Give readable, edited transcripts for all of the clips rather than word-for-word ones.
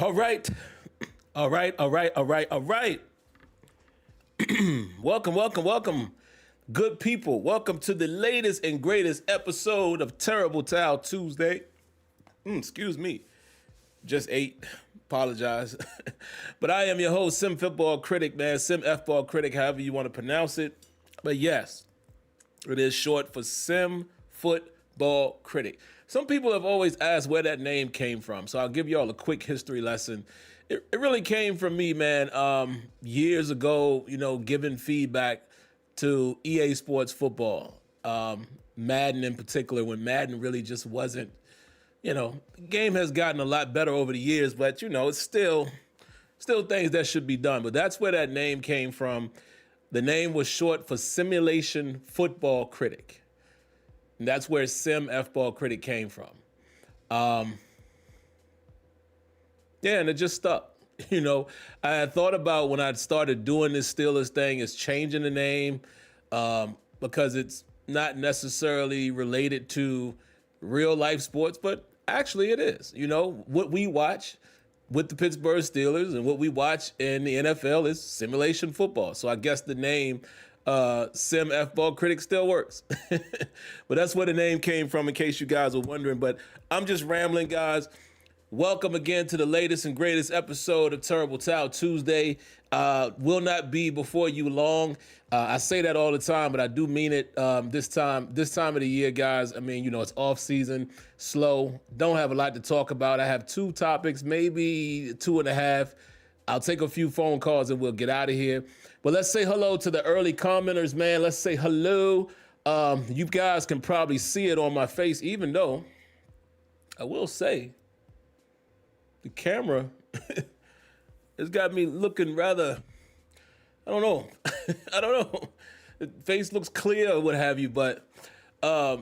All right. All right. All right. All right. All right. Welcome. Good people. Welcome to the latest and greatest episode of Terrible Towel Tuesday. Excuse me. Just ate. Apologize. But I am your host, SimFBallCritic, man. SimFBallCritic, however you want to pronounce it. But yes, it is short for SimFootballCritic. Some people have always asked where that name came from, so I'll give y'all a quick history lesson. It really came from me, man, years ago, giving feedback to EA Sports Football, Madden in particular, when Madden really just wasn't, the game has gotten a lot better over the years, but, it's still things that should be done. But that's where that name came from. The name was short for Simulation Football Critic. And that's where SimFBallCritic came from. And it just stuck. I had thought about when I started doing this Steelers thing is changing the name because it's not necessarily related to real life sports, but actually it is. What we watch with the Pittsburgh Steelers and what we watch in the NFL is simulation football. So I guess the name SimFBallCritic still works. But that's where the name came from, in case you guys were wondering. But I'm just rambling, guys. Welcome again to the latest and greatest episode of Terrible Towel Tuesday. Will not be before you long. I say that all the time, but I do mean it this time of the year, guys. I mean, it's off season, slow. Don't have a lot to talk about. I have 2 topics, maybe 2.5. I'll take a few phone calls and we'll get out of here. But let's say hello to the early commenters, man. Let's say hello. You guys can probably see it on my face, even though I will say the camera has got me looking rather, I don't know. The face looks clear or what have you, but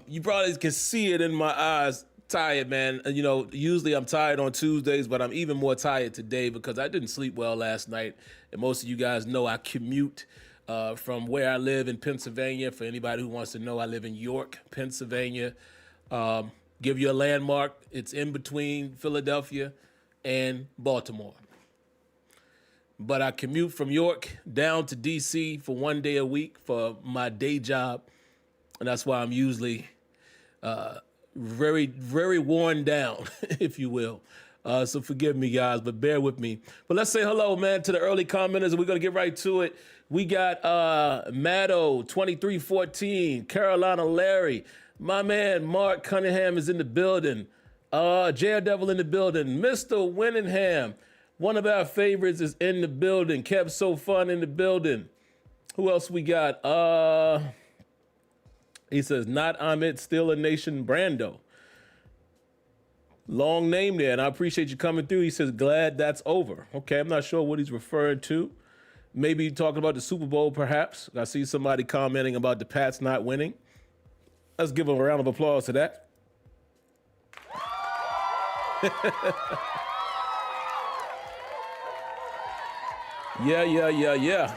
you probably can see it in my eyes. Tired, man. Usually I'm tired on Tuesdays, but I'm even more tired today because I didn't sleep well last night. And most of you guys know I commute from where I live in Pennsylvania. For anybody who wants to know, I live in York, Pennsylvania. Give you a landmark. It's in between Philadelphia and Baltimore. But I commute from York down to DC for 1 day a week for my day job. And that's why I'm usually very, very worn down, if you will. So forgive me, guys, but bear with me. But let's say hello, man, to the early commenters, and we're going to get right to it. We got Maddo, 2314, Carolina Larry. My man, Mark Cunningham is in the building. Devil in the building. Mr. Winningham, one of our favorites, is in the building. Kept So Fun in the building. Who else we got? He says, not Ahmed, still a nation Brando. Long name there, and I appreciate you coming through. He says, glad that's over. Okay, I'm not sure what he's referring to. Maybe talking about the Super Bowl, perhaps. I see somebody commenting about the Pats not winning. Let's give a round of applause to that. Yeah.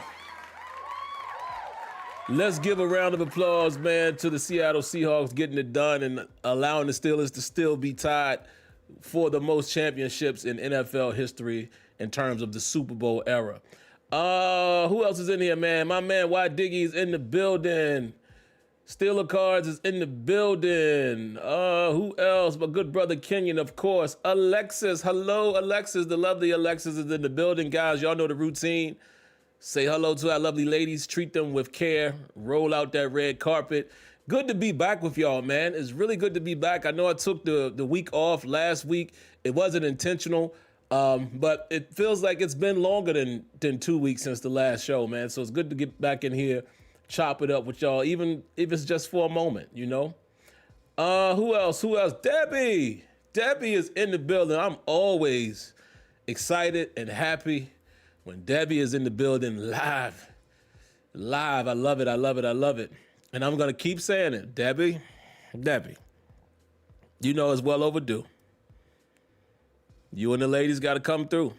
Let's give a round of applause, man, to the Seattle Seahawks getting it done and allowing the Steelers to still be tied for the most championships in NFL history in terms of the Super Bowl era. Who else is in here, man? My man, Y Diggy, is in the building. Steeler Cards is in the building. Who else? My good brother Kenyon, of course. Alexis, hello, Alexis. The lovely Alexis is in the building. Guys, y'all know the routine. Say hello to our lovely ladies. Treat them with care. Roll out that red carpet. Good to be back with y'all, man. It's really good to be back. I know I took the week off last week. It wasn't intentional, but it feels like it's been longer than 2 weeks since the last show, man. So it's good to get back in here, chop it up with y'all, even if it's just for a moment, Who else? Debbie is in the building. I'm always excited and happy when Debbie is in the building live. I love it. And I'm going to keep saying it. Debbie, it's well overdue. You and the ladies got to come through.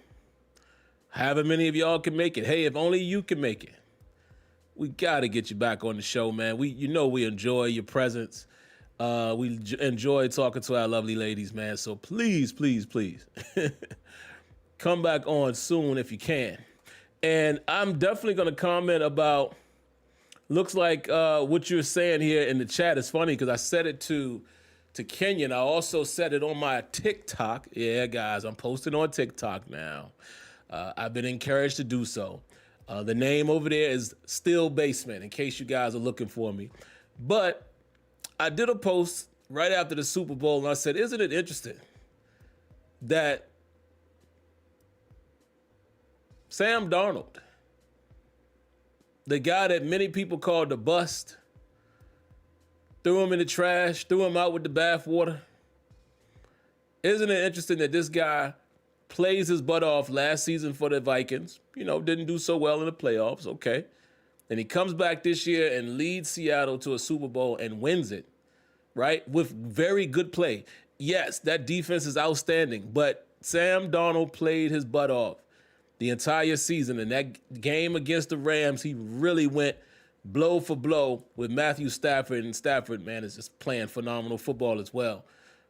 However many of y'all can make it. Hey, if only you can make it. We got to get you back on the show, man. We enjoy your presence. We enjoy talking to our lovely ladies, man. So please. come back on soon if you can. And I'm definitely going to comment about, looks like what you're saying here in the chat is funny because I said it to Kenyon. I also said it on my TikTok. Yeah, guys, I'm posting on TikTok now. I've been encouraged to do so. The name over there is Still Basement, in case you guys are looking for me. But I did a post right after the Super Bowl, and I said, isn't it interesting that Sam Darnold, the guy that many people called the bust, threw him in the trash, threw him out with the bathwater. Isn't it interesting that this guy plays his butt off last season for the Vikings, didn't do so well in the playoffs, okay. And he comes back this year and leads Seattle to a Super Bowl and wins it, right? With very good play. Yes, that defense is outstanding, but Sam Darnold played his butt off the entire season. And that game against the Rams, he really went blow for blow with Matthew Stafford. And Stafford, man, is just playing phenomenal football as well.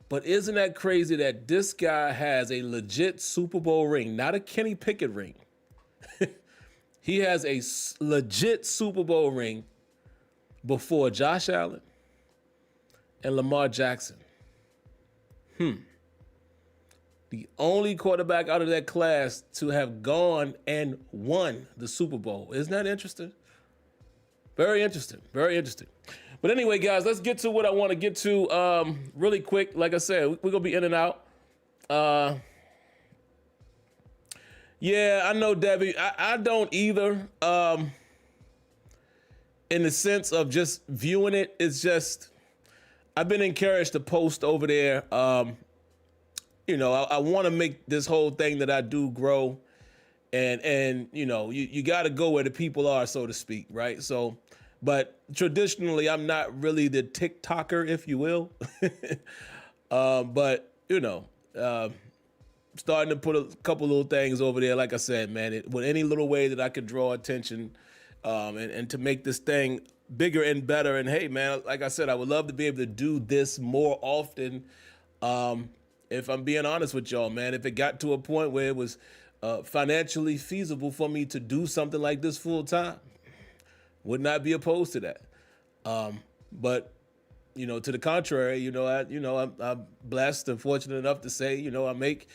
But isn't that crazy that this guy has a legit Super Bowl ring, not a Kenny Pickett ring. He has a legit Super Bowl ring before Josh Allen and Lamar Jackson. The only quarterback out of that class to have gone and won the Super Bowl. Isn't that interesting? Very interesting. Very interesting. But anyway, guys, let's get to what I want to get to really quick. Like I said, we're going to be in and out. Yeah, I know, Debbie. I don't either. In the sense of just viewing it, it's just, I've been encouraged to post over there. I want to make this whole thing that I do grow. And you got to go where the people are, so to speak, right? So, but traditionally, I'm not really the TikToker, if you will. But, starting to put a couple little things over there. Like I said, man, with any little way that I could draw attention and to make this thing bigger and better. And hey, man, like I said, I would love to be able to do this more often. If I'm being honest with y'all, man, if it got to a point where it was financially feasible for me to do something like this full time, would not be opposed to that. But to the contrary, I'm blessed and fortunate enough to say, I make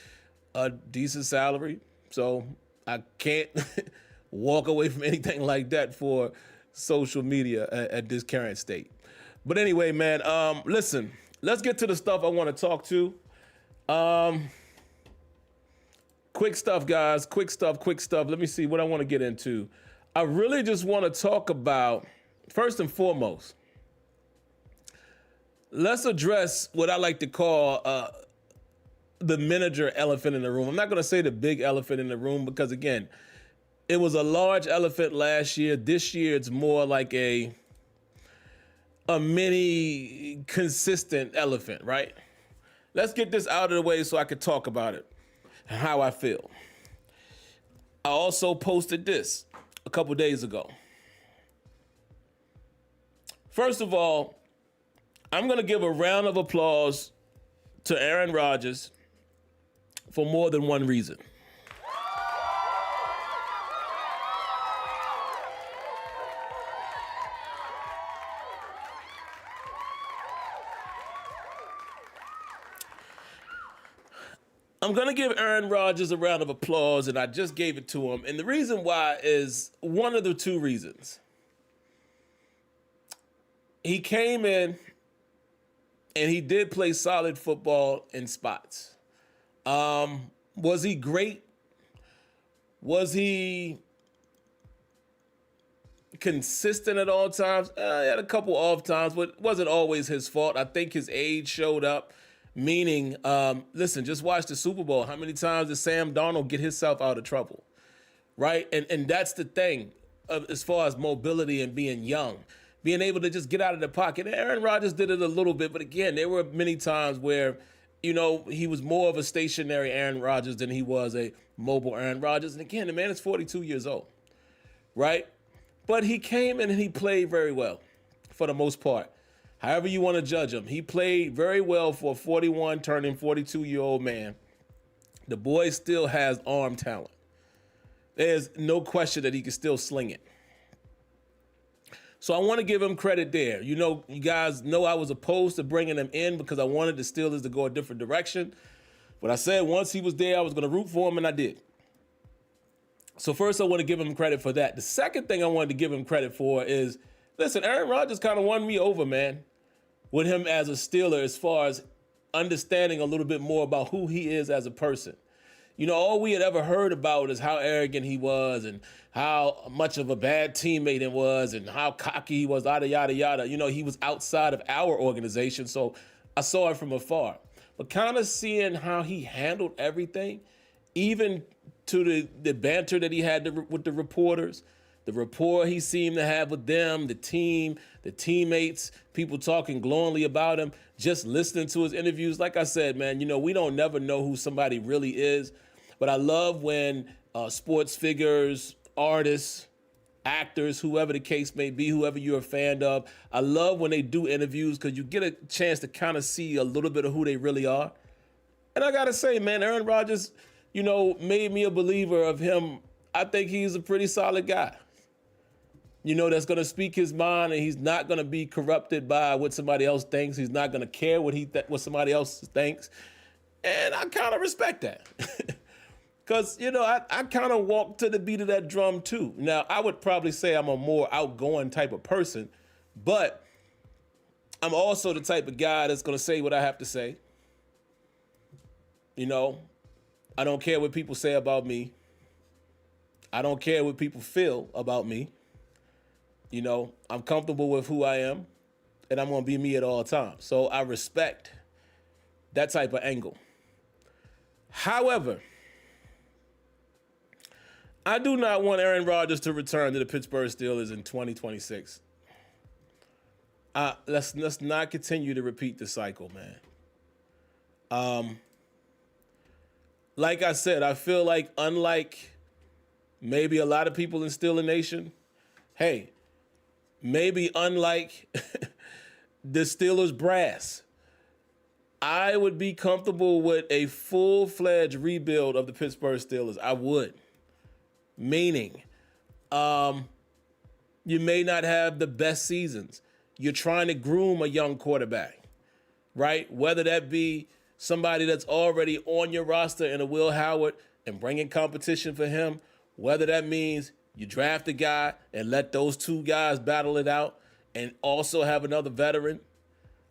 a decent salary, so I can't walk away from anything like that for social media at this current state. But anyway, man, listen, let's get to the stuff I want to talk to. Quick stuff, guys. Quick stuff. Let me see what I want to get into. I really just want to talk about, first and foremost, let's address what I like to call the miniature elephant in the room. I'm not going to say the big elephant in the room because, again, it was a large elephant last year. This year, it's more like a mini consistent elephant, right? Let's get this out of the way so I can talk about it and how I feel. I also posted this a couple days ago. First of all, I'm going to give a round of applause to Aaron Rodgers for more than one reason. I'm going to give Aaron Rodgers a round of applause, and I just gave it to him. And the reason why is one of the two reasons. He came in, and he did play solid football in spots. Was he great? Was he consistent at all times? He had a couple off times, but it wasn't always his fault. I think his age showed up. Meaning, listen, just watch the Super Bowl. How many times did Sam Darnold get himself out of trouble, right? And that's the thing as far as mobility and being young, being able to just get out of the pocket. Aaron Rodgers did it a little bit, but again, there were many times where, he was more of a stationary Aaron Rodgers than he was a mobile Aaron Rodgers. And again, the man is 42 years old, right? But he came in and he played very well for the most part. However you want to judge him, he played very well for a 41 turning 42-year-old man. The boy still has arm talent. There's no question that he can still sling it. So I want to give him credit there. You know, you guys know I was opposed to bringing him in because I wanted the Steelers to go a different direction. But I said once he was there, I was going to root for him, and I did. So first, I want to give him credit for that. The second thing I wanted to give him credit for is, listen, Aaron Rodgers kind of won me over, man, with him as a Steeler as far as understanding a little bit more about who he is as a person. You know, all we had ever heard about is how arrogant he was and how much of a bad teammate he was and how cocky he was, yada, yada, yada. You know, he was outside of our organization, so I saw it from afar. But kind of seeing how he handled everything, even to the banter that he had with the reporters, the rapport he seemed to have with them, the team, the teammates, people talking glowingly about him, just listening to his interviews. Like I said, man, you know, we don't never know who somebody really is. But I love when sports figures, artists, actors, whoever the case may be, whoever you're a fan of, I love when they do interviews because you get a chance to kind of see a little bit of who they really are. And I got to say, man, Aaron Rodgers, you know, made me a believer of him. I think he's a pretty solid guy. You know, that's going to speak his mind, and he's not going to be corrupted by what somebody else thinks. He's not going to care what somebody else thinks. And I kind of respect that. Because, you know, I kind of walk to the beat of that drum, too. Now, I would probably say I'm a more outgoing type of person, but I'm also the type of guy that's going to say what I have to say. You know, I don't care what people say about me. I don't care what people feel about me. You know, I'm comfortable with who I am, and I'm going to be me at all times. So I respect that type of angle. However, I do not want Aaron Rodgers to return to the Pittsburgh Steelers in 2026. Let's not continue to repeat the cycle, man. Like I said, I feel like unlike maybe a lot of people in Steeler Nation, hey, maybe unlike the Steelers brass, I would be comfortable with a full-fledged rebuild of the Pittsburgh Steelers. I would. Meaning, you may not have the best seasons. You're trying to groom a young quarterback, right? Whether that be somebody that's already on your roster in a Will Howard and bringing competition for him, whether that means you draft a guy and let those two guys battle it out and also have another veteran.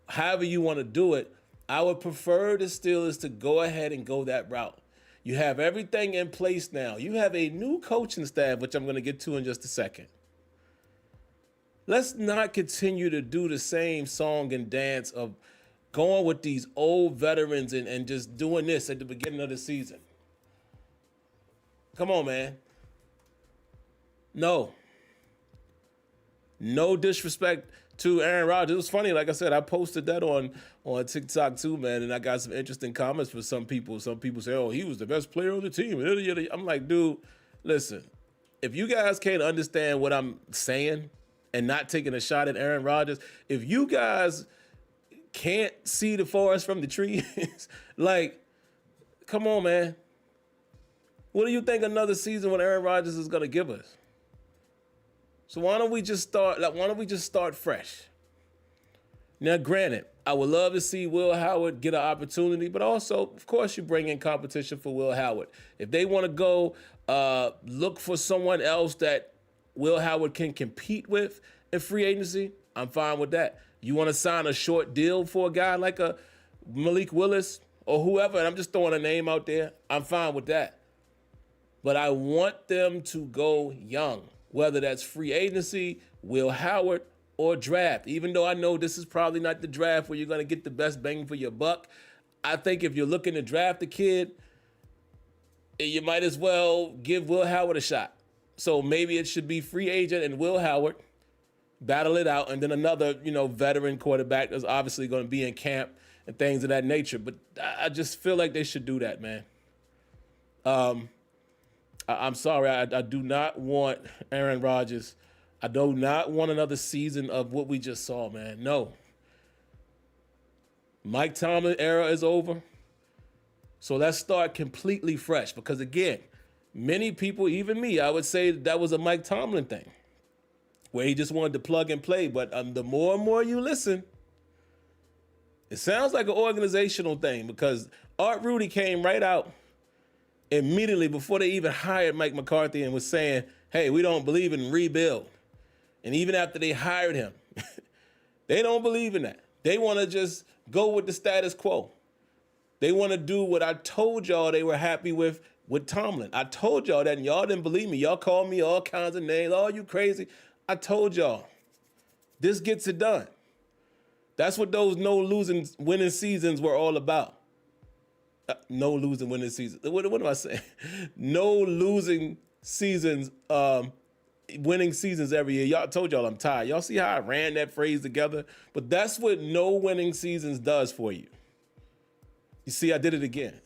However you want to do it, I would prefer the Steelers to go ahead and go that route. You have everything in place now. You have a new coaching staff, which I'm going to get to in just a second. Let's not continue to do the same song and dance of going with these old veterans and just doing this at the beginning of the season. Come on, man. No disrespect to Aaron Rodgers. It was funny, like I said, I posted that on TikTok too, man, and I got some interesting comments from some people. Some people say, oh, he was the best player on the team. I'm like, dude, listen, if you guys can't understand what I'm saying and not taking a shot at Aaron Rodgers, if you guys can't see the forest from the trees, like, come on, man. What do you think another season with Aaron Rodgers is going to give us? So why don't we just start fresh? Now, granted, I would love to see Will Howard get an opportunity, but also, of course, you bring in competition for Will Howard. If they want to go look for someone else that Will Howard can compete with in free agency, I'm fine with that. You want to sign a short deal for a guy like a Malik Willis or whoever, and I'm just throwing a name out there, I'm fine with that. But I want them to go young, whether that's free agency, Will Howard, or draft. Even though I know this is probably not the draft where you're going to get the best bang for your buck, I think if you're looking to draft a kid, you might as well give Will Howard a shot. So maybe it should be free agent and Will Howard, battle it out, and then another, veteran quarterback that's obviously going to be in camp and things of that nature. But I just feel like they should do that, man. I'm sorry, I do not want Aaron Rodgers. I do not want another season of what we just saw, man. No. Mike Tomlin era is over. So let's start completely fresh because, again, many people, even me, I would say that was a Mike Tomlin thing where he just wanted to plug and play. But the more and more you listen, it sounds like an organizational thing because Art Rudy came right out immediately before they even hired Mike McCarthy and was saying, hey, we don't believe in rebuild. And even after they hired him, they don't believe in that. They want to just go with the status quo. They want to do what I told y'all they were happy with Tomlin. I told y'all that and y'all didn't believe me. Y'all called me all kinds of names. Oh, you crazy. I told y'all. This gets it done. That's what those no losing winning seasons were all about. No losing winning seasons. What am I saying? No losing seasons, winning seasons every year. Y'all told y'all I'm tired. Y'all see how I ran that phrase together? But that's what no winning seasons does for you. You see, I did it again.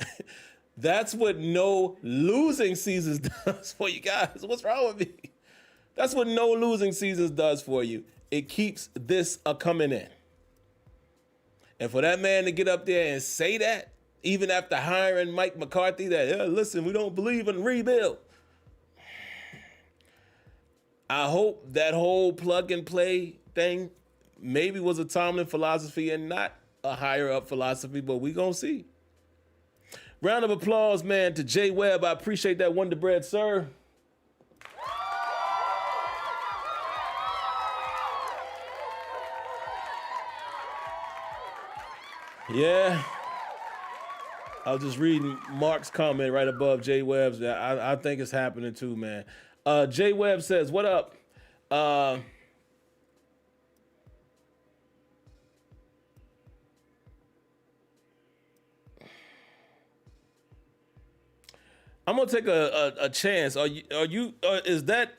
That's what no losing seasons does for you guys. What's wrong with me? That's what no losing seasons does for you. It keeps this coming in. And for that man to get up there and say that, even after hiring Mike McCarthy, that, listen, we don't believe in rebuild. I hope that whole plug and play thing maybe was a Tomlin philosophy and not a higher up philosophy, but we gonna see. Round of applause, man, to Jay Webb. I appreciate that Wonder Bread, sir. Yeah. I was just reading Mark's comment right above Jay Webb's. I think it's happening too, man. Jay Webb says, what up? I'm gonna take a chance. Is that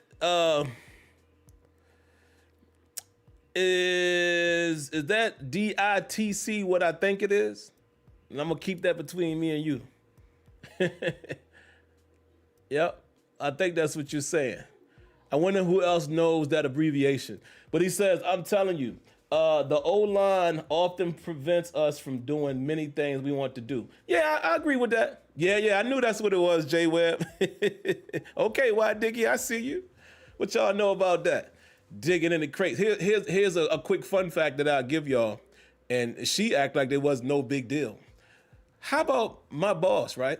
DITC what I think it is? And I'm gonna keep that between me and you. Yep, I think that's what you're saying. I wonder who else knows that abbreviation. But he says, I'm telling you, the O-line often prevents us from doing many things we want to do. Yeah, I agree with that. Yeah, I knew that's what it was, Jay Webb. Okay, why, Diggy, I see you. What y'all know about that? Digging in the crates. Here's a quick fun fact that I'll give y'all. And she act like there was no big deal. How about my boss, right?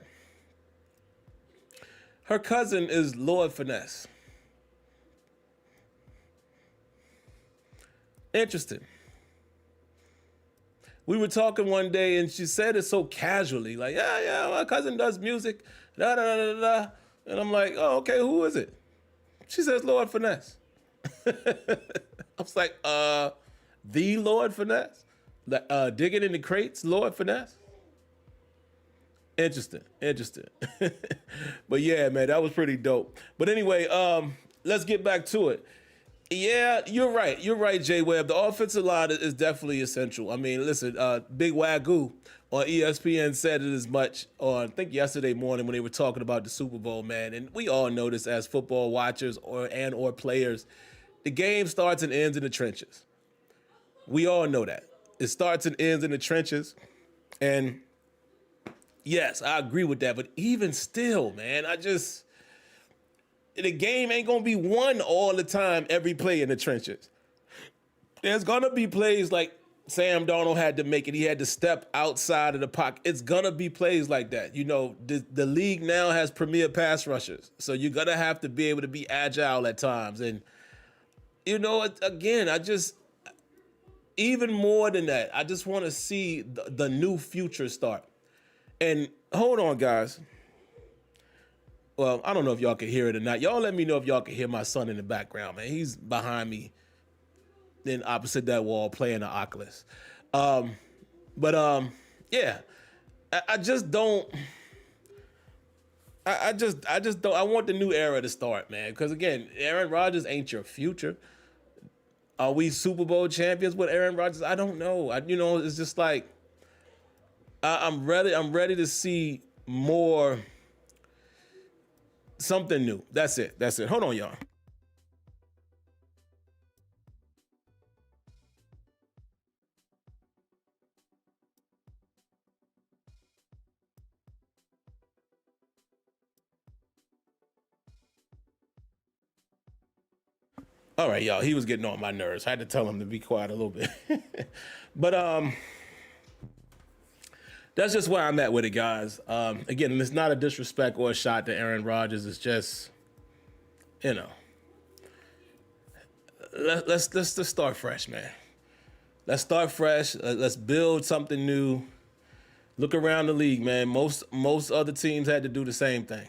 Her cousin is Lord Finesse. Interesting. We were talking one day and she said it so casually, like, yeah, my cousin does music, da da da da da. And I'm like, oh, okay, who is it? She says Lord Finesse. I was like, the Lord Finesse? Digging in the crates, Lord Finesse? Interesting. But yeah, man, that was pretty dope. But anyway, let's get back to it. Yeah, you're right, Jay Webb. The offensive line is definitely essential. I mean, listen, Big Wagyu on ESPN said it as much on, I think, yesterday morning when they were talking about the Super Bowl, man. And we all know this as football watchers or players. The game starts and ends in the trenches. We all know that. It starts and ends in the trenches. And yes, I agree with that. But even still, man, the game ain't going to be won all the time, every play in the trenches. There's going to be plays like Sam Darnold had to make it. He had to step outside of the pocket. It's going to be plays like that. You know, the league now has premier pass rushers. So you're going to have to be able to be agile at times. And, you know, again, even more than that, I just want to see the new future start. And hold on, guys. Well, I don't know if y'all can hear it or not. Y'all let me know if y'all can hear my son in the background, man. He's behind me, then opposite that wall playing the Oculus. Yeah, I just don't. I just don't. I want the new era to start, man. Because again, Aaron Rodgers ain't your future. Are we Super Bowl champions with Aaron Rodgers? I don't know. It's just like I'm ready to see more. Something new. That's it. Hold on, y'all. All right, y'all. He was getting on my nerves. I had to tell him to be quiet a little bit. But that's just where I'm at with it, guys. Again, it's not a disrespect or a shot to Aaron Rodgers. It's just, you know, let's just start fresh, man. Let's start fresh. Let's build something new. Look around the league, man. Most other teams had to do the same thing,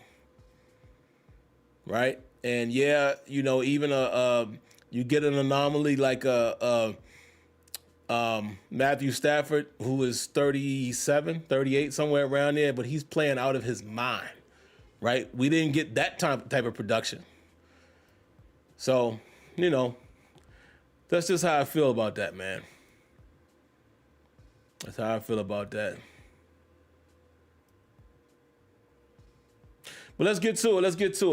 right? And yeah, you know, even you get an anomaly like Matthew Stafford, who is 37, 38, somewhere around there, but he's playing out of his mind, right? We didn't get that type of production. So, you know, that's just how I feel about that, man. That's how I feel about that. But let's get to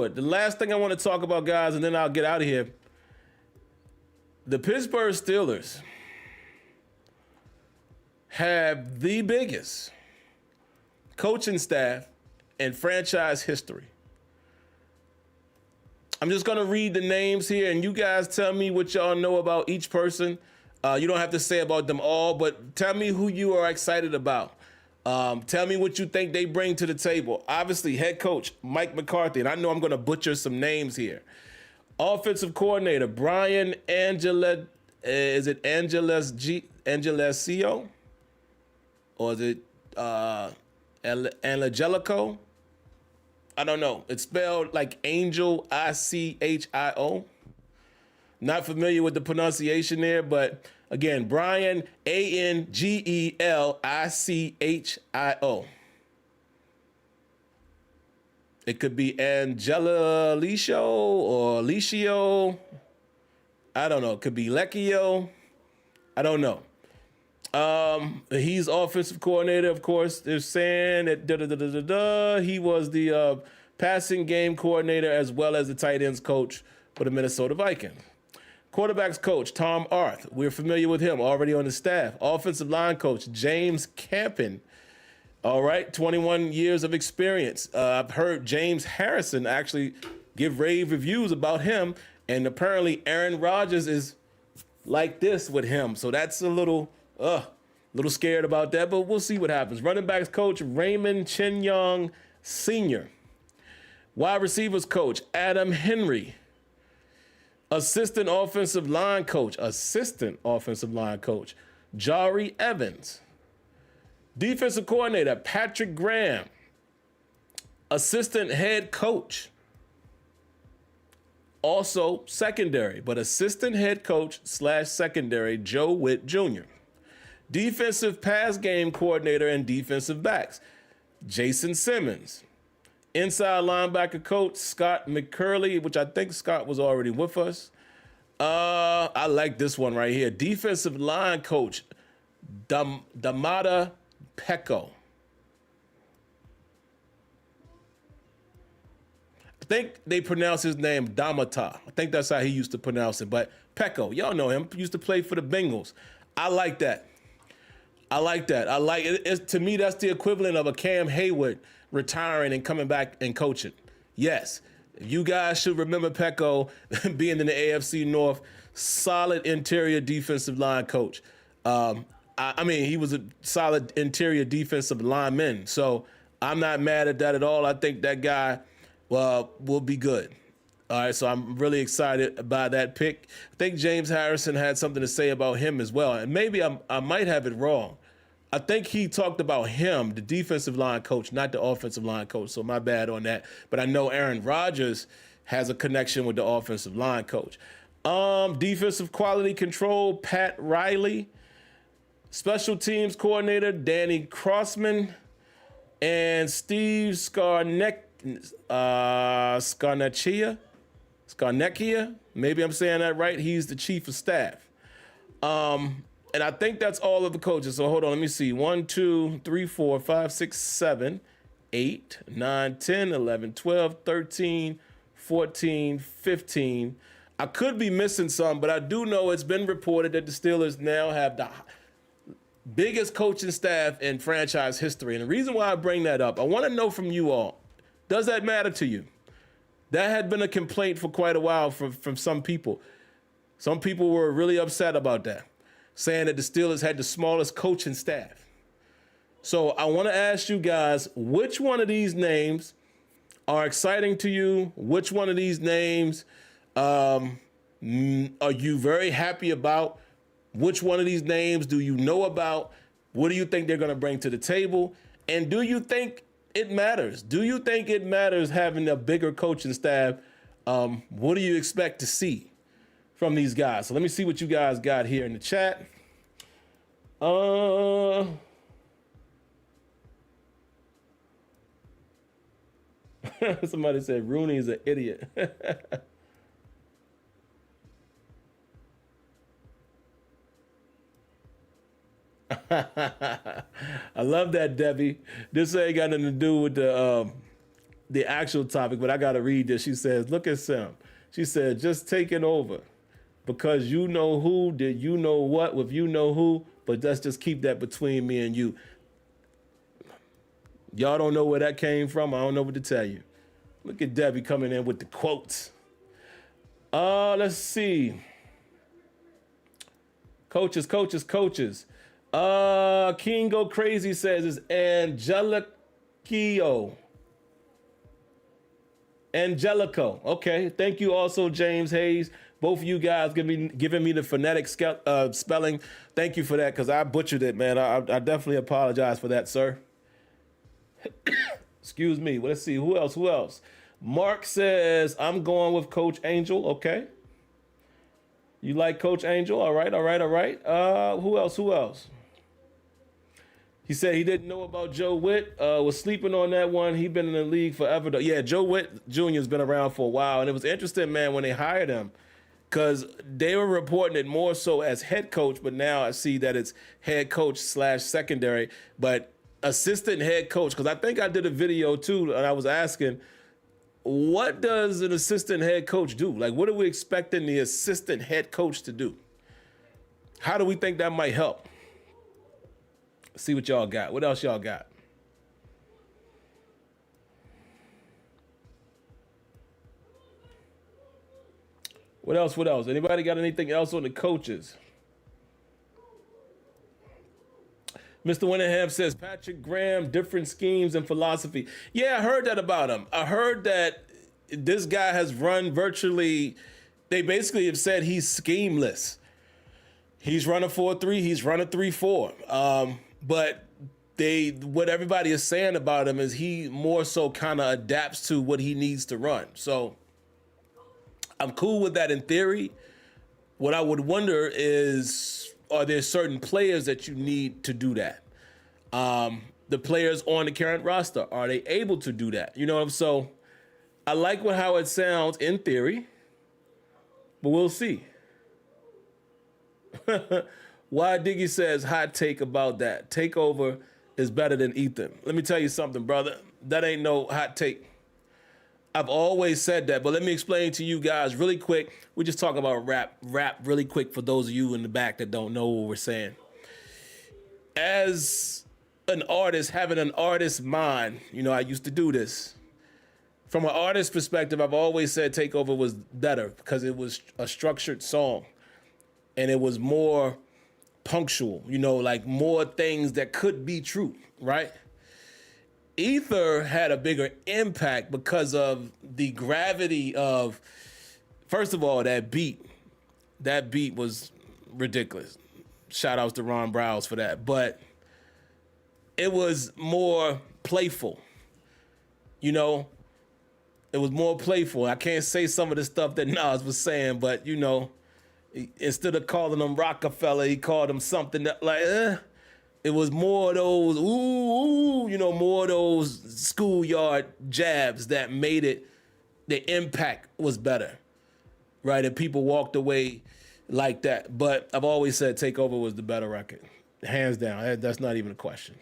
it. The last thing I want to talk about, guys, and then I'll get out of here. The Pittsburgh Steelers have the biggest coaching staff in franchise history. I'm just going to read the names here, and you guys tell me what y'all know about each person. You don't have to say about them all, but tell me who you are excited about. Tell me what you think they bring to the table. Obviously, head coach Mike McCarthy, and I know I'm going to butcher some names here. Offensive coordinator Brian Angelesio? Or is it Angelico? I don't know. It's spelled like Angel, Ichio. Not familiar with the pronunciation there, but again, Brian, Angelicio. It could be Angela Licio or Licio. I don't know. It could be Lecchio. I don't know. He's offensive coordinator, of course. They're saying that he was the passing game coordinator as well as the tight ends coach for the Minnesota Vikings. Quarterbacks coach Tom Arth. We're familiar with him already on the staff. Offensive line coach James Campen. All right, 21 years of experience. I've heard James Harrison actually give rave reviews about him, and apparently Aaron Rodgers is like this with him. So that's a little scared about that, but we'll see what happens. Running backs coach Raymond Chinyong Sr. Wide receivers coach Adam Henry. Assistant offensive line coach Jari Evans. Defensive coordinator Patrick Graham. Assistant head coach, also secondary, but assistant head coach / secondary Joe Witt Jr. Defensive pass game coordinator and defensive backs Jason Simmons. Inside linebacker coach Scott McCurley, which I think Scott was already with us. I like this one right here. Defensive line coach Damata Pecco. I think they pronounce his name Damata. I think that's how he used to pronounce it. But Pecco, y'all know him. Used to play for the Bengals. I like that. I like it. To me, that's the equivalent of a Cam Hayward retiring and coming back and coaching. Yes, you guys should remember Pecco being in the AFC North, solid interior defensive line coach. I mean, he was a solid interior defensive lineman. So I'm not mad at that at all. I think that guy will be good. All right, so I'm really excited by that pick. I think James Harrison had something to say about him as well. And maybe I might have it wrong. I think he talked about him, the defensive line coach, not the offensive line coach. So my bad on that. But I know Aaron Rodgers has a connection with the offensive line coach. Defensive quality control, Pat Riley. Special teams coordinator, Danny Crossman. And Steve Scarnecchia, maybe I'm saying that right. He's the chief of staff. And I think that's all of the coaches. So hold on, let me see. 1, 2, 3, 4, 5, 6, 7, 8, 9, 10, 11, 12, 13, 14, 15. I could be missing some, but I do know it's been reported that the Steelers now have the biggest coaching staff in franchise history. And the reason why I bring that up, I want to know from you all, does that matter to you? That had been a complaint for quite a while from some people. Some people were really upset about that, saying that the Steelers had the smallest coaching staff. So I want to ask you guys, which one of these names are exciting to you? Which one of these names are you very happy about? Which one of these names do you know about? What do you think they're going to bring to the table? And do you think it matters? Do you think it matters having a bigger coaching staff? What do you expect to see from these guys? So let me see what you guys got here in the chat. Somebody said Rooney's an idiot. I love that, Debbie. This ain't got nothing to do with the actual topic, but I gotta read this. She says, "Look at Sim." She said, "Just taking over because you know who did you know what with you know who, but let's just keep that between me and you." Y'all don't know where that came from. I don't know what to tell you. Look at Debbie coming in with the quotes. Let's see. Coaches. King Go Crazy says it's Angelico. Okay. Thank you also, James Hayes. Both of you guys giving me the phonetic spelling. Thank you for that, because I butchered it, man. I definitely apologize for that, sir. Excuse me. Well, let's see. Who else? Mark says, I'm going with Coach Angel. Okay. You like Coach Angel? All right. Who else? He said he didn't know about Joe Witt. Was sleeping on that one. He been in the league forever, though. Yeah, Joe Witt Jr. has been around for a while. And it was interesting, man, when they hired him, because they were reporting it more so as head coach, but now I see that it's head coach / secondary. But assistant head coach, because I think I did a video too, and I was asking, what does an assistant head coach do? Like, what are we expecting the assistant head coach to do? How do we think that might help? See what y'all got. What else y'all got? What else? Anybody got anything else on the coaches? Mr. Winningham says, Patrick Graham, different schemes and philosophy. Yeah, I heard that about him. I heard that this guy has run virtually, they basically have said he's schemeless. He's run a 4-3, he's run a 3-4. But what everybody is saying about him is he more so kind of adapts to what he needs to run. So I'm cool with that in theory. What I would wonder is, are there certain players that you need to do that? The players on the current roster, are they able to do that? You know what I'm saying? So I like how it sounds in theory, but we'll see. Why Diggy says, hot take about that. Takeover is better than Ethan. Let me tell you something, brother. That ain't no hot take. I've always said that, but let me explain to you guys really quick. We're just talking about rap really quick for those of you in the back that don't know what we're saying. As an artist, having an artist's mind, I used to do this. From an artist's perspective, I've always said Takeover was better because it was a structured song and it was more punctual, like more things that could be true, right? Ether had a bigger impact because of the gravity of, first of all, that beat. That beat was ridiculous. Shout outs to Ron Browse for that. But it was more playful. It was more playful. I can't say some of the stuff that Nas was saying, but, instead of calling him Rockefeller, he called him something that It was more of those, more of those schoolyard jabs that made it, the impact was better, right? And people walked away like that. But I've always said Takeover was the better record. Hands down. That's not even a question.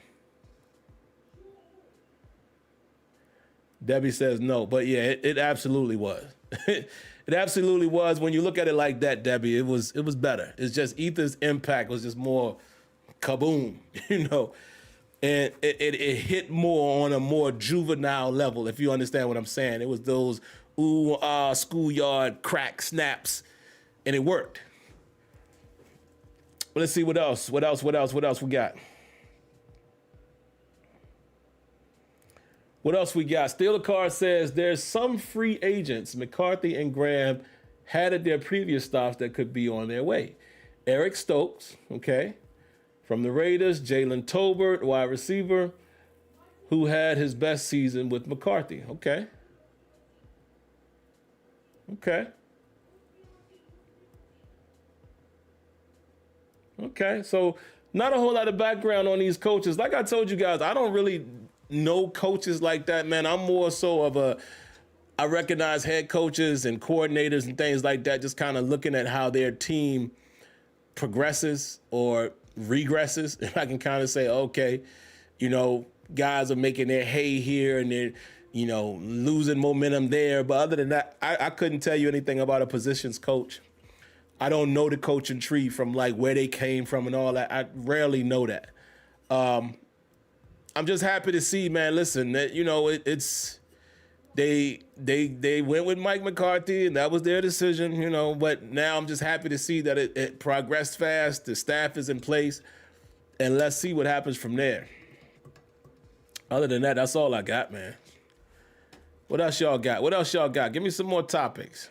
Debbie says no. But yeah, it absolutely was. It absolutely was. When you look at it like that, Debbie, it was better. It's just Ether's impact was just more kaboom, and it hit more on a more juvenile level, if you understand what I'm saying. It was those schoolyard crack snaps and it worked. But let's see what else we got. What else we got? Steeler Card says there's some free agents McCarthy and Graham had at their previous stops that could be on their way. Eric Stokes, okay, from the Raiders. Jalen Tolbert, wide receiver, who had his best season with McCarthy. Okay. So not a whole lot of background on these coaches. Like I told you guys, I don't really know coaches like that, man. I'm more so of I recognize head coaches and coordinators and things like that, just kind of looking at how their team progresses or regresses. If I can kind of say, okay, guys are making their hay here and they're, losing momentum there. But other than that, I couldn't tell you anything about a positions coach. I don't know the coaching tree from like where they came from and all that. I rarely know that. I'm just happy to see, man, listen, that, it's they went with Mike McCarthy and that was their decision, but now I'm just happy to see that it progressed fast. The staff is in place and let's see what happens from there. Other than that, that's all I got, man. What else y'all got? Give me some more topics.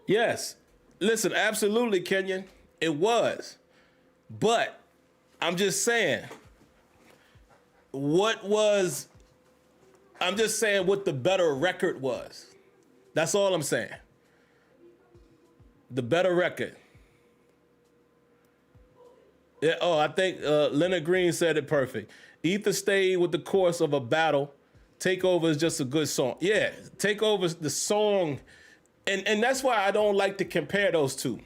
Yes. Listen, absolutely, Kenyon. It was. But I'm just saying, what the better record was. That's all I'm saying. The better record. Yeah, I think Leonard Green said it perfect. Ether stayed with the course of a battle. Takeover is just a good song. Yeah, Takeover's the song. And that's why I don't like to compare those two.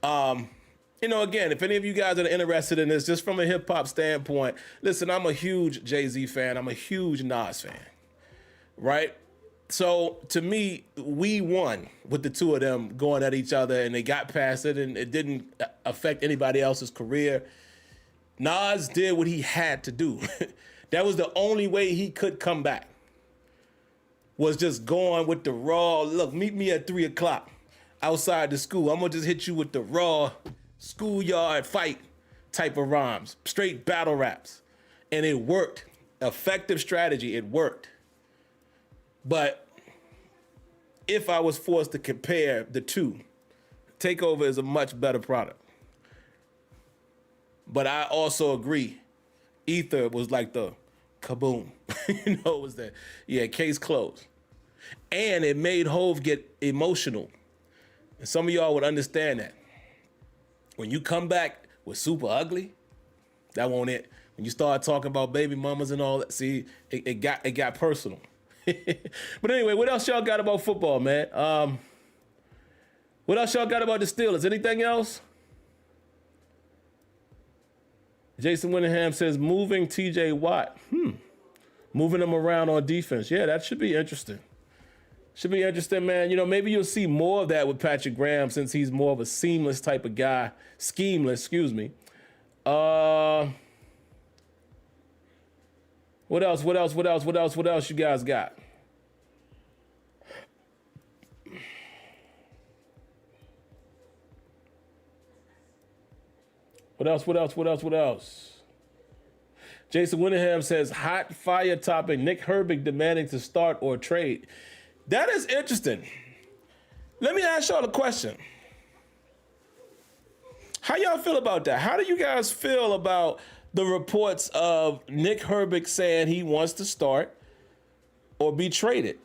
Again, if any of you guys are interested in this, just from a hip hop standpoint, listen, I'm a huge Jay-Z fan. I'm a huge Nas fan, right? So to me, we won with the two of them going at each other and they got past it and it didn't affect anybody else's career. Nas did what he had to do. That was the only way he could come back. Was just going with the raw, look, meet me at 3:00 outside the school. I'm going to just hit you with the raw schoolyard fight type of rhymes, straight battle raps. And it worked. Effective strategy, it worked. But if I was forced to compare the two, Takeover is a much better product. But I also agree, Ether was like the kaboom. It was that, case closed. And it made Hove get emotional. And some of y'all would understand that. When you come back with Super Ugly, that won't it. When you start talking about baby mamas and all that, see, it got personal. But anyway, what else y'all got about football, man? What else y'all got about the Steelers? Anything else? Jason Winningham says moving TJ Watt. Moving him around on defense. Yeah, that should be interesting. Should be interesting, man. Maybe you'll see more of that with Patrick Graham since he's more of a seamless type of guy. Schemeless, excuse me. What else you guys got? What else? Jason Winningham says, hot fire topic, Nick Herbig demanding to start or trade. That is interesting. Let me ask y'all a question. How y'all feel about that? How do you guys feel about the reports of Nick Herbig saying he wants to start or be traded?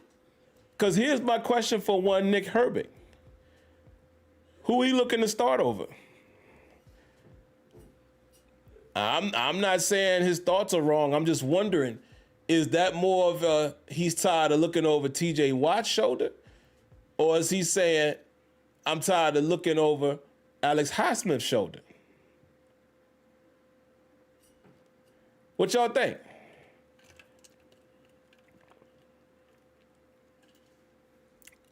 Because here's my question for one Nick Herbig. Who he looking to start over? I'm not saying his thoughts are wrong. I'm just wondering, is that more of he's tired of looking over TJ Watt's shoulder? Or is he saying, I'm tired of looking over Alex Highsmith's shoulder? What y'all think?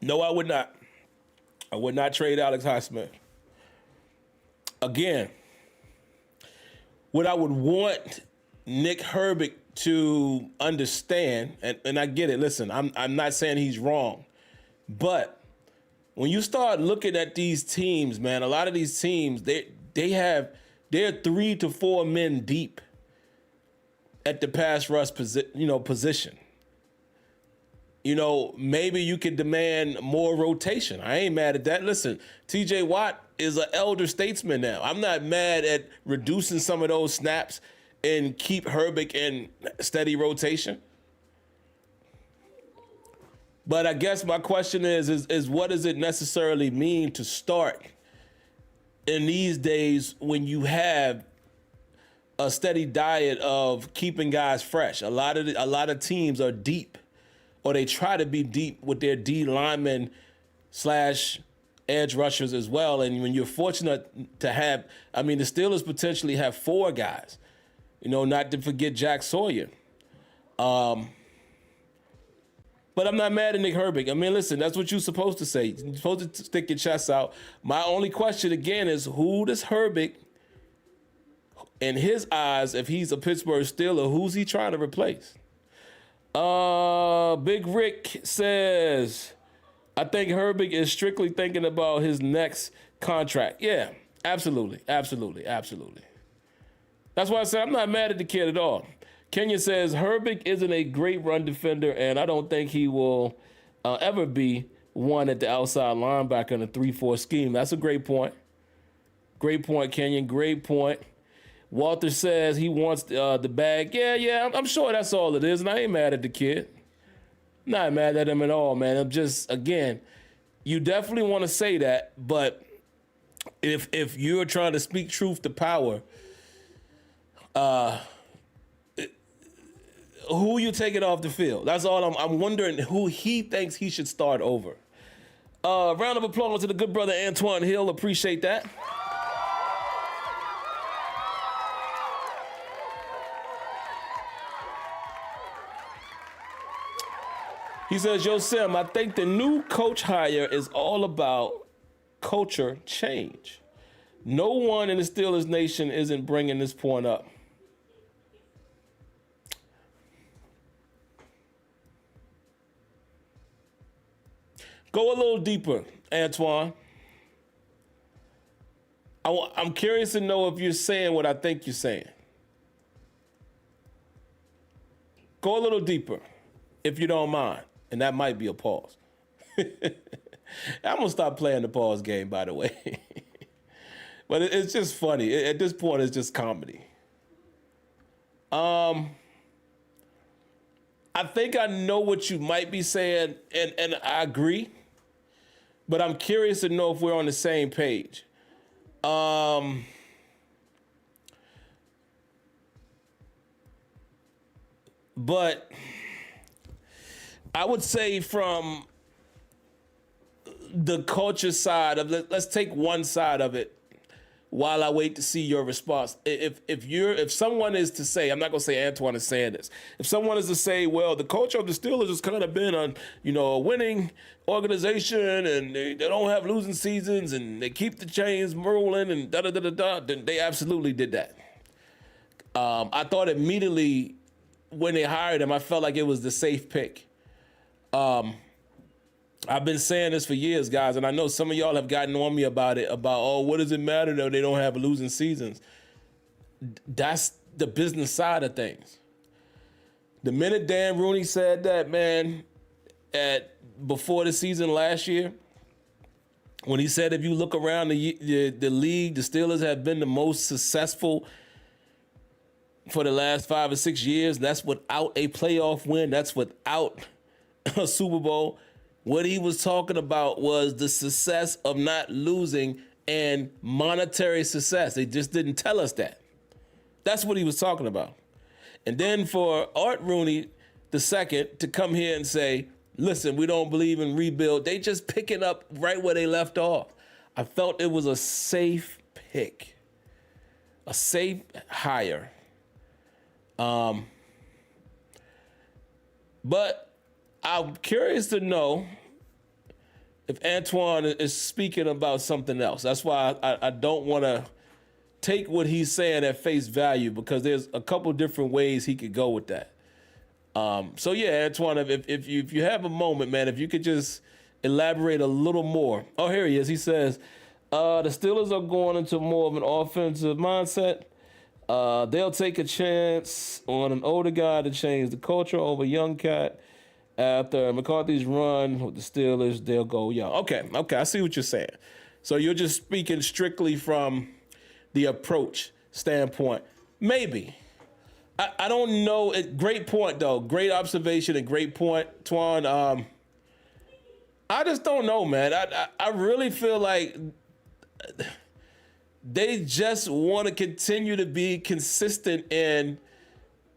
No, I would not. I would not trade Alex Highsmith. Again, what I would want Nick Herbig to understand, and I get it. Listen, I'm not saying he's wrong, but when you start looking at these teams, man, a lot of these teams they're 3 to 4 men deep at the pass rush position. Maybe you could demand more rotation. I ain't mad at that. Listen, TJ Watt is an elder statesman now. I'm not mad at reducing some of those snaps and keep Herbig in steady rotation. But I guess my question is what does it necessarily mean to start in these days when you have a steady diet of keeping guys fresh? A lot of teams are deep, or they try to be deep with their D linemen / edge rushers as well. And when you're fortunate to have, the Steelers potentially have 4 guys, not to forget Jack Sawyer. But I'm not mad at Nick Herbig. Listen, that's what you're supposed to say. You're supposed to stick your chest out. My only question again is, who does Herbig, in his eyes, if he's a Pittsburgh Steeler, who's he trying to replace? Big Rick says, I think Herbig is strictly thinking about his next contract. Yeah, absolutely. That's why I said I'm not mad at the kid at all. Kenya says, Herbig isn't a great run defender, and I don't think he will ever be one at the outside linebacker in a 3-4 scheme. That's a great point. Great point, Kenyon. Great point. Walter says he wants the bag. Yeah, I'm sure that's all it is, and I ain't mad at the kid. Not mad at him at all, man. I'm just, again, you definitely want to say that, but if you're trying to speak truth to power, who you taking off the field? That's all I'm wondering, who he thinks he should start over. Round of applause to the good brother Antoine Hill. Appreciate that. He says, Yo, Sim, I think the new coach hire is all about culture change. No one in the Steelers nation isn't bringing this point up. Go a little deeper, Antoine. I'm curious to know if you're saying what I think you're saying. Go a little deeper, if you don't mind. And that might be a pause. I'm going to stop playing the pause game, by the way. But it's just funny. At this point, it's just comedy. I think I know what you might be saying, and I agree. But I'm curious to know if we're on the same page. But I would say from the culture side of let's take one side of it while I wait to see your response. If someone is to say, I'm not gonna say Antoine is saying this. If someone is to say, well, the culture of the Steelers has kind of been on, a winning organization, and they don't have losing seasons, and they keep the chains rolling, and then they absolutely did that. I thought immediately when they hired him, I felt like it was the safe pick. I've been saying this for years, guys, and I know some of y'all have gotten on me about it, what does it matter that they don't have losing seasons? That's the business side of things. The minute Dan Rooney said that, man, before the season last year, when he said if you look around the league, the Steelers have been the most successful for the last 5 or 6 years. That's without a playoff win. That's without a Super Bowl. What he was talking about was the success of not losing and monetary success. They just didn't tell us that. That's what he was talking about. And then for Art Rooney II to come here and say, listen, we don't believe in rebuild. They just picking up right where they left off. I felt it was a safe pick, a safe hire. But I'm curious to know if Antoine is speaking about something else. That's why I don't want to take what he's saying at face value because there's a couple different ways he could go with that. So yeah, Antoine, if you have a moment, man, if you could just elaborate a little more. Oh, here he is. He says, the Steelers are going into more of an offensive mindset. They'll take a chance on an older guy to change the culture over a young cat. After McCarthy's run with the Steelers, they'll go young. Okay, I see what you're saying. So you're just speaking strictly from the approach standpoint. Maybe. I don't know. Great point, though. Great observation and great point, Twan. I just don't know, man. I really feel like they just want to continue to be consistent in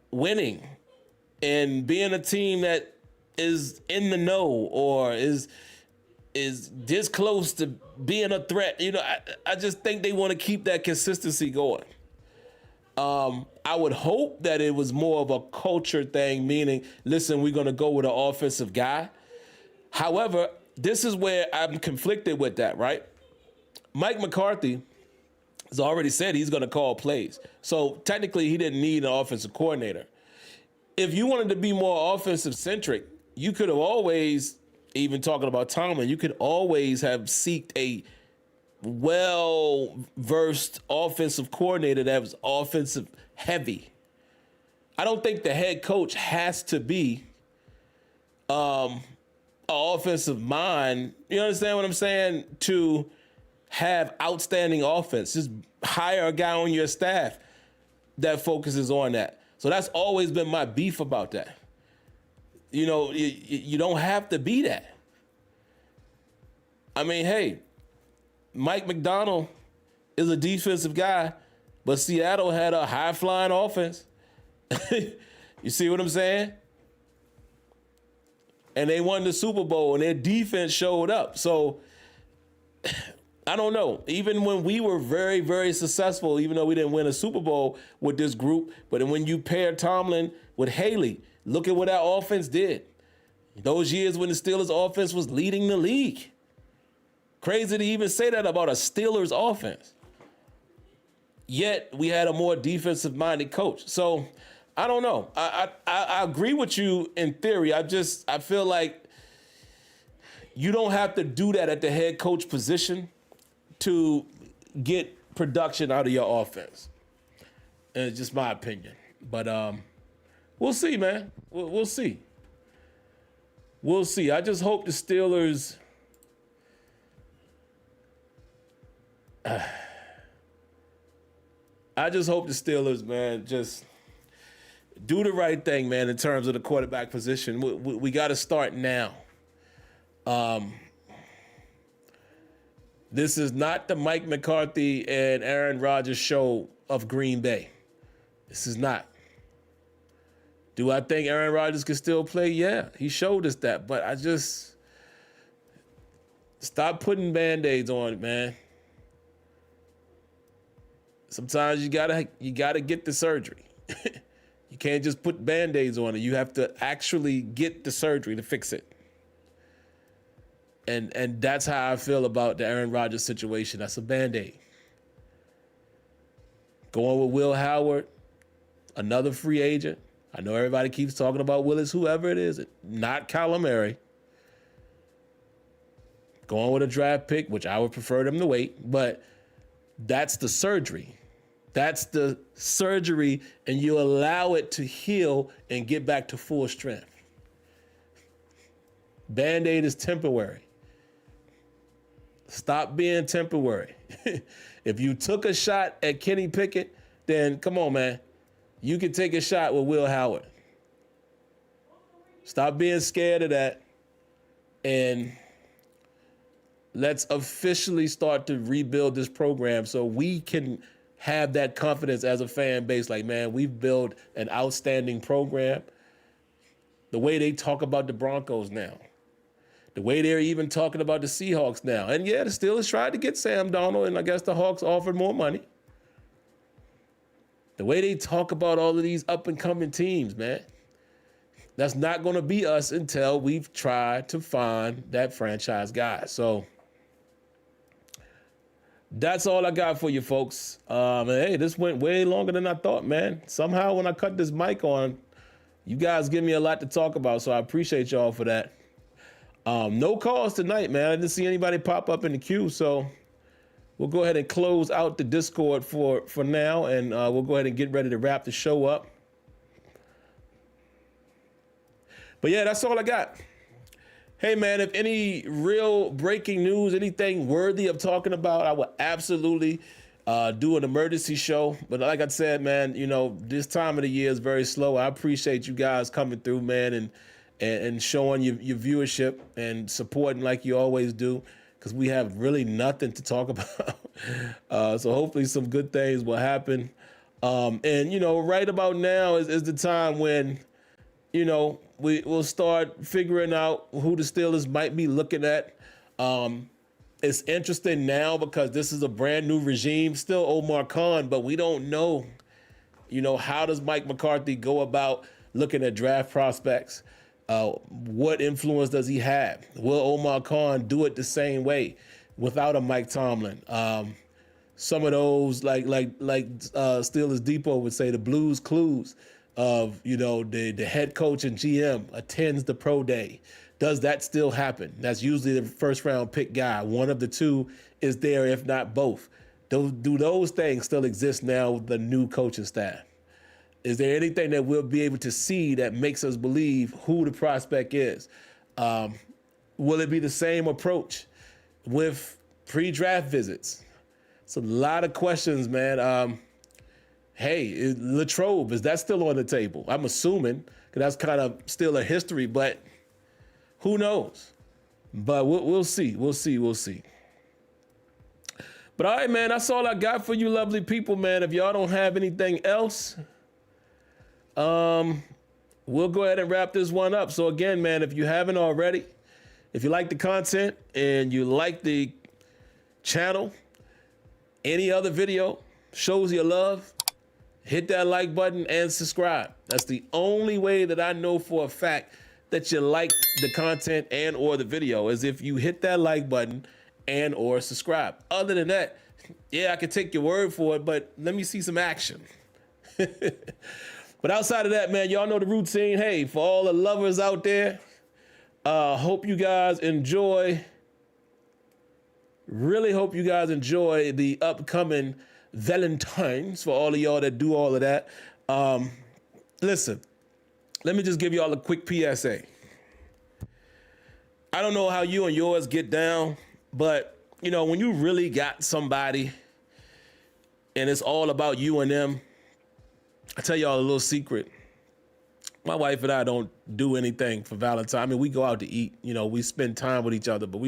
winning and being a team that is in the know or is this close to being a threat. You know, I just think they want to keep that consistency going. I would hope that it was more of a culture thing, meaning, listen, we're going to go with an offensive guy. However, this is where I'm conflicted with that, right? Mike McCarthy has already said he's going to call plays. So technically, he didn't need an offensive coordinator. If you wanted to be more offensive-centric, you could have always, even talking about Tomlin, you could always have seeked a well-versed offensive coordinator that was offensive heavy. I don't think the head coach has to be an offensive mind. You understand what I'm saying? To have outstanding offense. Just hire a guy on your staff that focuses on that. So that's always been my beef about that. You know, you don't have to be that. I mean, hey, Mike McDonald is a defensive guy, but Seattle had a high-flying offense. You see what I'm saying? And they won the Super Bowl, and their defense showed up. So, I don't know. Even when we were very, very successful, even though we didn't win a Super Bowl with this group, but when you pair Tomlin with Haley, look at what that offense did. Those years when the Steelers offense was leading the league. Crazy to even say that about a Steelers offense. Yet we had a more defensive-minded coach. So I don't know. I agree with you in theory. I feel like you don't have to do that at the head coach position to get production out of your offense. And it's just my opinion. But we'll see, man. We'll see. We'll see. I just hope the Steelers man, just do the right thing, man, in terms of the quarterback position. We got to start now. This is not the Mike McCarthy and Aaron Rodgers show of Green Bay. This is not. Do I think Aaron Rodgers can still play? Yeah, he showed us that. But I just stop putting Band-Aids on it, man. Sometimes you gotta get the surgery. You can't just put Band-Aids on it. You have to actually get the surgery to fix it. And that's how I feel about the Aaron Rodgers situation. That's a Band-Aid. Going with Will Howard, another free agent. I know everybody keeps talking about Willis, whoever it is, not Kyler Murray. Going with a draft pick, which I would prefer them to wait, but that's the surgery. That's the surgery, and you allow it to heal and get back to full strength. Band-Aid is temporary. Stop being temporary. If you took a shot at Kenny Pickett, then come on, man. You can take a shot with Will Howard. Stop being scared of that, and let's officially start to rebuild this program so we can have that confidence as a fan base. Like, man, we've built an outstanding program. The way they talk about the Broncos now. The way they're even talking about the Seahawks now. And yeah, the Steelers tried to get Sam Darnold, and I guess the Hawks offered more money. The way they talk about all of these up-and-coming teams, man. That's not going to be us until we've tried to find that franchise guy. So that's all I got for you folks. Hey, this went way longer than I thought, man. Somehow when I cut this mic on, you guys give me a lot to talk about, so I appreciate y'all for that. No calls tonight, man. I didn't see anybody pop up in the queue, so we'll go ahead and close out the Discord for now, and we'll go ahead and get ready to wrap the show up. But yeah, that's all I got. Hey man, if any real breaking news, anything worthy of talking about, I will absolutely do an emergency show. But like I said, man, you know, this time of the year is very slow. I appreciate you guys coming through, man, and showing your viewership and supporting like you always do, because we have really nothing to talk about. So hopefully some good things will happen. And, you know, right about now is the time when, you know, we'll start figuring out who the Steelers might be looking at. It's interesting now because this is a brand new regime, still Omar Khan, but we don't know, you know, how does Mike McCarthy go about looking at draft prospects? What influence does he have? Will Omar Khan do it the same way without a Mike Tomlin? Some of those, like Steelers Depot would say, the Blues Clues of, you know, the head coach and GM attends the pro day. Does that still happen? That's usually the first round pick guy. One of the two is there, if not both. Do those things still exist now with the new coaching staff? Is there anything that we'll be able to see that makes us believe who the prospect is? Will it be the same approach with pre-draft visits? It's a lot of questions, man. Hey, Latrobe, is that still on the table? I'm assuming, because that's kind of still a history, but who knows? But we'll see. We'll see. But all right, man, that's all I got for you lovely people, man. If y'all don't have anything else, we'll go ahead and wrap this one up. So again, man, if you haven't already, if you like the content and you like the channel, any other video shows your love, hit that like button and subscribe. That's the only way that I know for a fact that you like the content and or the video, is if you hit that like button and or subscribe. Other than that, yeah, I can take your word for it, but let me see some action. But outside of that, man, y'all know the routine. Hey, for all the lovers out there, hope you guys enjoy. Really hope you guys enjoy the upcoming Valentine's, for all of y'all that do all of that. Listen, let me just give y'all a quick PSA. I don't know how you and yours get down, but, you know, when you really got somebody and it's all about you and them, I tell y'all a little secret. My wife and I don't do anything for Valentine's. I mean, we go out to eat, you know, we spend time with each other, but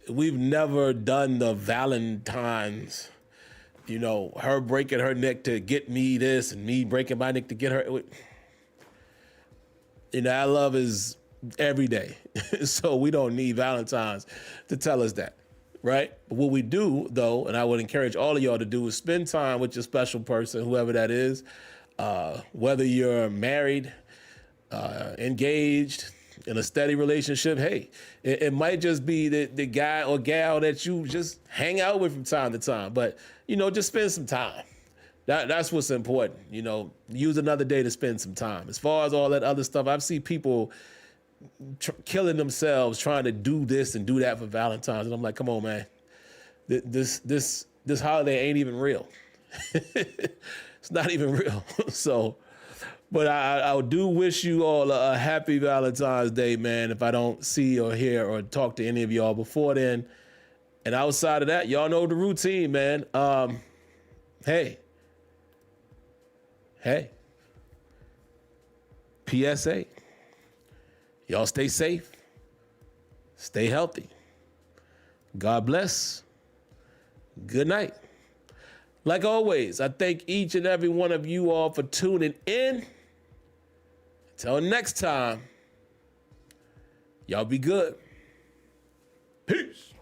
we've never done the Valentine's, you know, her breaking her neck to get me this and me breaking my neck to get her. You know, our love is every day. So we don't need Valentine's to tell us that, right? But what we do, though, and I would encourage all of y'all to do, is spend time with your special person, whoever that is, whether you're married, engaged, in a steady relationship. Hey, it might just be the guy or gal that you just hang out with from time to time, but, you know, just spend some time. That's what's important. You know, use another day to spend some time. As far as all that other stuff, I've seen people killing themselves trying to do this and do that for Valentine's, and I'm like, come on, man, this holiday ain't even real. It's not even real. So, but I do wish you all a happy Valentine's Day, man, if I don't see or hear or talk to any of y'all before then. And outside of that, y'all know the routine, man. Hey. PSA. Y'all stay safe. Stay healthy. God bless. Good night. Like always, I thank each and every one of you all for tuning in. Until next time, y'all be good. Peace.